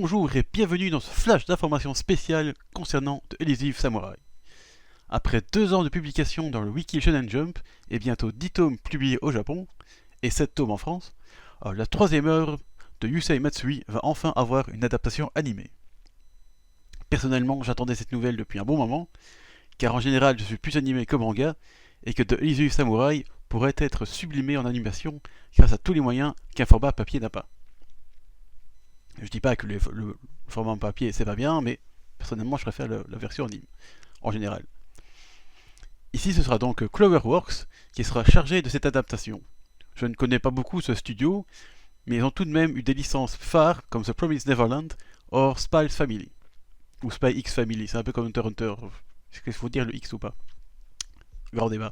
Bonjour et bienvenue dans ce flash d'informations spéciales concernant The Elusive Samurai. Après 2 ans de publication dans le Wiki Shonen Jump et bientôt 10 tomes publiés au Japon et 7 tomes en France, la troisième œuvre de Yusei Matsui va enfin avoir une adaptation animée. Personnellement, j'attendais cette nouvelle depuis un bon moment, car en général je suis plus animé que manga, et que The Elusive Samurai pourrait être sublimé en animation grâce à tous les moyens qu'un format papier n'a pas. Je dis pas que le format en papier c'est pas bien, mais personnellement je préfère la version anime, en général. Ici ce sera donc Cloverworks qui sera chargé de cette adaptation. Je ne connais pas beaucoup ce studio, mais ils ont tout de même eu des licences phares comme The Promised Neverland ou Spy Family. Ou Spy X Family, c'est un peu comme Hunter x Hunter. Est-ce qu'il faut dire le X ou pas? Grand débat.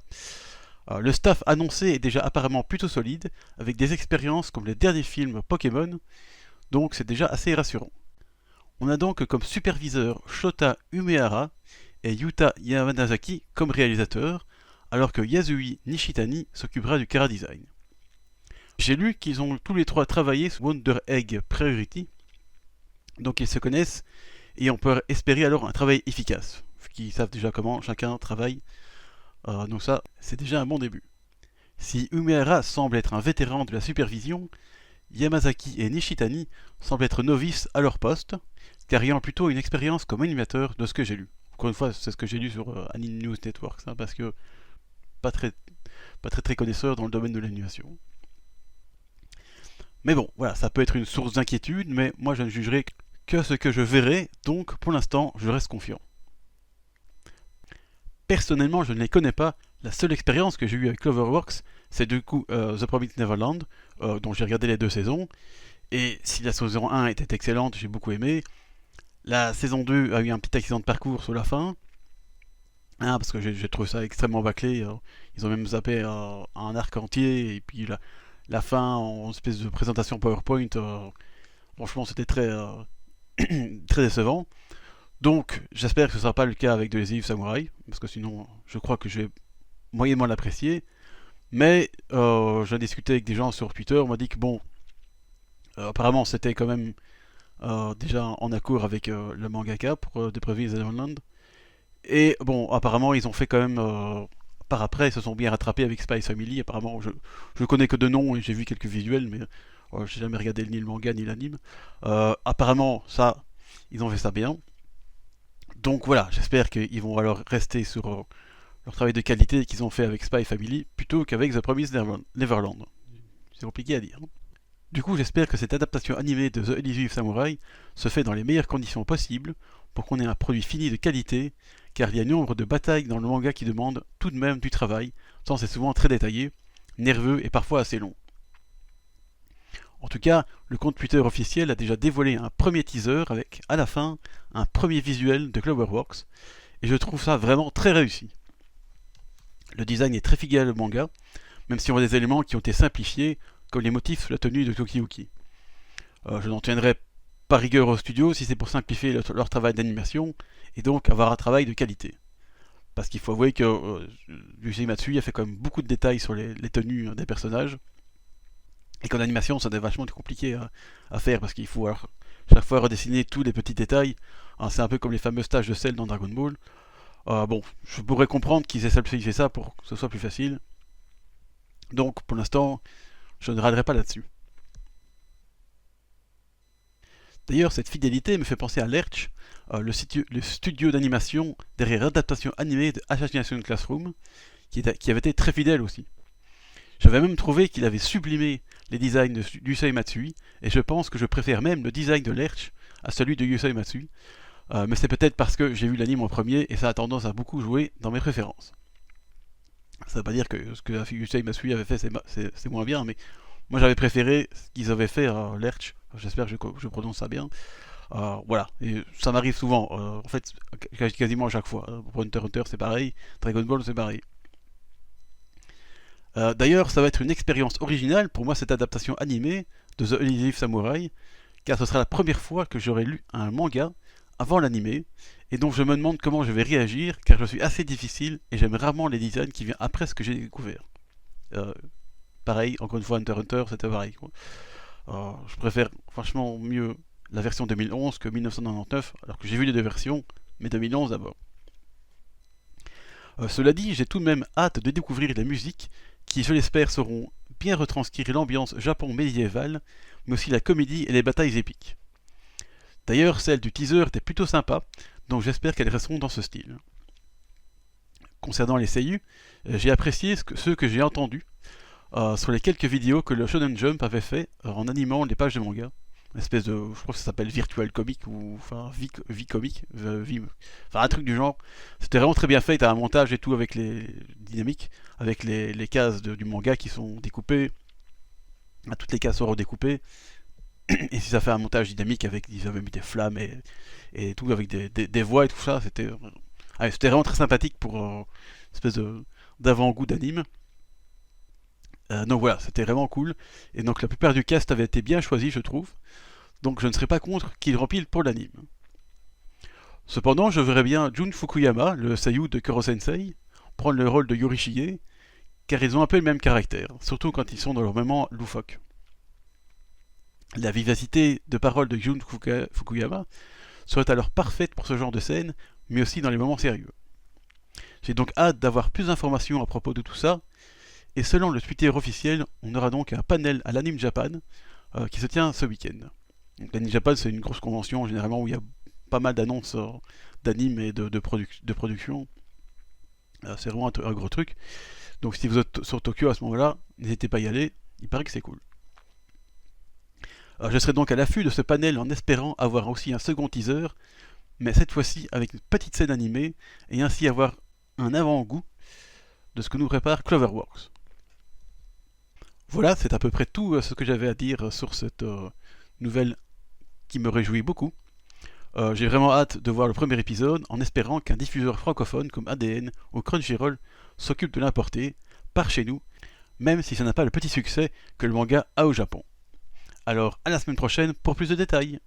Le staff annoncé est déjà apparemment plutôt solide, avec des expériences comme les derniers films Pokémon, donc c'est déjà assez rassurant. On a donc comme superviseur Shota Umehara et Yuta Yamanazaki comme réalisateurs, alors que Yasui Nishitani s'occupera du chara-design. J'ai lu qu'ils ont tous les trois travaillé sur Wonder Egg Priority, donc ils se connaissent et on peut espérer alors un travail efficace, vu qu'ils savent déjà comment chacun travaille, donc ça c'est déjà un bon début. Si Umehara semble être un vétéran de la supervision, Yamazaki et Nishitani semblent être novices à leur poste, car ayant plutôt une expérience comme animateur de ce que j'ai lu. Encore une fois, c'est ce que j'ai lu sur Anime News Network, hein, parce que pas très connaisseur dans le domaine de l'animation. Mais bon, voilà, ça peut être une source d'inquiétude, mais moi je ne jugerai que ce que je verrai, donc pour l'instant je reste confiant. Personnellement, je ne les connais pas. La seule expérience que j'ai eue avec Cloverworks, c'est du coup The Promised Neverland, dont j'ai regardé les 2 saisons. Et si la saison 1 était excellente, j'ai beaucoup aimé. La saison 2 a eu un petit accident de parcours sur la fin. Hein, parce que j'ai trouvé ça extrêmement bâclé. Ils ont même zappé un arc entier. Et puis la fin en espèce de présentation PowerPoint. Franchement, c'était très, très décevant. Donc, j'espère que ce ne sera pas le cas avec The Elusive Samurai. Parce que sinon, je crois que je vais moyennement l'apprécier. Mais j'ai discuté avec des gens sur Twitter. On m'a dit que bon, apparemment c'était quand même déjà en accord avec le mangaka pour The Promised Neverland. Et bon, apparemment ils ont fait quand même par après, ils se sont bien rattrapés avec Spy Family. Apparemment, je connais que de nom et j'ai vu quelques visuels, mais j'ai jamais regardé ni le manga ni l'anime. Apparemment, ça, ils ont fait ça bien. Donc voilà, j'espère qu'ils vont alors rester sur leur travail de qualité qu'ils ont fait avec Spy Family plutôt qu'avec The Promised Neverland. C'est compliqué à dire. Du coup, j'espère que cette adaptation animée de The Elusive Samurai se fait dans les meilleures conditions possibles pour qu'on ait un produit fini de qualité, car il y a nombre de batailles dans le manga qui demandent tout de même du travail, tant c'est souvent très détaillé, nerveux et parfois assez long. En tout cas, le compte Twitter officiel a déjà dévoilé un premier teaser avec, à la fin, un premier visuel de Cloverworks, et je trouve ça vraiment très réussi. Le design est très fidèle au manga, même si on voit des éléments qui ont été simplifiés, comme les motifs sur la tenue de Tokiyuki. Je n'en tiendrai pas rigueur au studio si c'est pour simplifier leur travail d'animation, et donc avoir un travail de qualité. Parce qu'il faut avouer que Yusei Matsui a fait quand même beaucoup de détails sur les tenues des personnages, et qu'en animation ça devait vachement être compliqué à faire, parce qu'il faut alors, chaque fois redessiner tous les petits détails. Hein, c'est un peu comme les fameuses taches de sel dans Dragon Ball. Bon, je pourrais comprendre qu'ils aient simplifié ça pour que ce soit plus facile. Donc pour l'instant, je ne râlerai pas là-dessus. D'ailleurs, cette fidélité me fait penser à Lerch, le studio d'animation derrière l'adaptation animée de Assassination Classroom, qui avait été très fidèle aussi. J'avais même trouvé qu'il avait sublimé les designs de Yusei Matsui, et je pense que je préfère même le design de Lerch à celui de Yusei Matsui, mais c'est peut-être parce que j'ai vu l'anime en premier et ça a tendance à beaucoup jouer dans mes préférences. Ça ne veut pas dire que ce que Yusei Matsui avait fait c'est moins bien, mais moi j'avais préféré ce qu'ils avaient fait à Lerch, j'espère que je prononce ça bien. Voilà, et ça m'arrive souvent, en fait quasiment à chaque fois. Pour Hunter x Hunter c'est pareil, Dragon Ball c'est pareil. D'ailleurs, ça va être une expérience originale pour moi cette adaptation animée de The Elusive Samurai, car ce sera la première fois que j'aurai lu un manga avant l'animé, et donc je me demande comment je vais réagir, car je suis assez difficile et j'aime rarement les designs qui viennent après ce que j'ai découvert. Pareil, encore une fois, Hunter x Hunter, c'était pareil. Je préfère franchement mieux la version 2011 que 1999, alors que j'ai vu les deux versions, mais 2011 d'abord. Cela dit, j'ai tout de même hâte de découvrir les musiques qui, je l'espère, sauront bien retranscrire l'ambiance Japon médiéval, mais aussi la comédie et les batailles épiques. D'ailleurs, celle du teaser était plutôt sympa, donc j'espère qu'elles resteront dans ce style. Concernant les seiyuu, j'ai apprécié ceux que j'ai entendus sur les quelques vidéos que le Shonen Jump avait fait en animant les pages de manga. Une espèce de, je crois que ça s'appelle Virtual Comic ou enfin V-Comic, enfin un truc du genre. C'était vraiment très bien fait, t'as un montage et tout avec les dynamiques, avec les cases du manga qui sont découpées, toutes les cases sont redécoupées, et si ça fait un montage dynamique avec, ils avaient mis des flammes et tout, avec des voix et tout ça, c'était vraiment très sympathique pour une espèce d'avant-goût d'anime. Donc voilà, c'était vraiment cool. Et donc la plupart du cast avait été bien choisi, je trouve. Donc je ne serais pas contre qu'il rempile pour l'anime. Cependant, je verrais bien Jun Fukuyama, le seiyuu de Koro Sensei, prendre le rôle de Yorishige, car ils ont un peu le même caractère, surtout quand ils sont dans leur moment loufoque. La vivacité de parole de Jun Fukuyama serait alors parfaite pour ce genre de scène, mais aussi dans les moments sérieux. J'ai donc hâte d'avoir plus d'informations à propos de tout ça, et selon le Twitter officiel, on aura donc un panel à l'Anime Japan qui se tient ce week-end. L'Anime Japan, c'est une grosse convention généralement où il y a pas mal d'annonces d'anime et de production. C'est vraiment un gros truc. Donc si vous êtes sur Tokyo à ce moment-là, n'hésitez pas à y aller, il paraît que c'est cool. Je serai donc à l'affût de ce panel en espérant avoir aussi un second teaser, mais cette fois-ci avec une petite scène animée, et ainsi avoir un avant-goût de ce que nous prépare Cloverworks. Voilà, c'est à peu près tout ce que j'avais à dire sur cette nouvelle qui me réjouit beaucoup. J'ai vraiment hâte de voir le premier épisode en espérant qu'un diffuseur francophone comme ADN ou Crunchyroll s'occupe de l'importer par chez nous, même si ça n'a pas le petit succès que le manga a au Japon. Alors à la semaine prochaine pour plus de détails.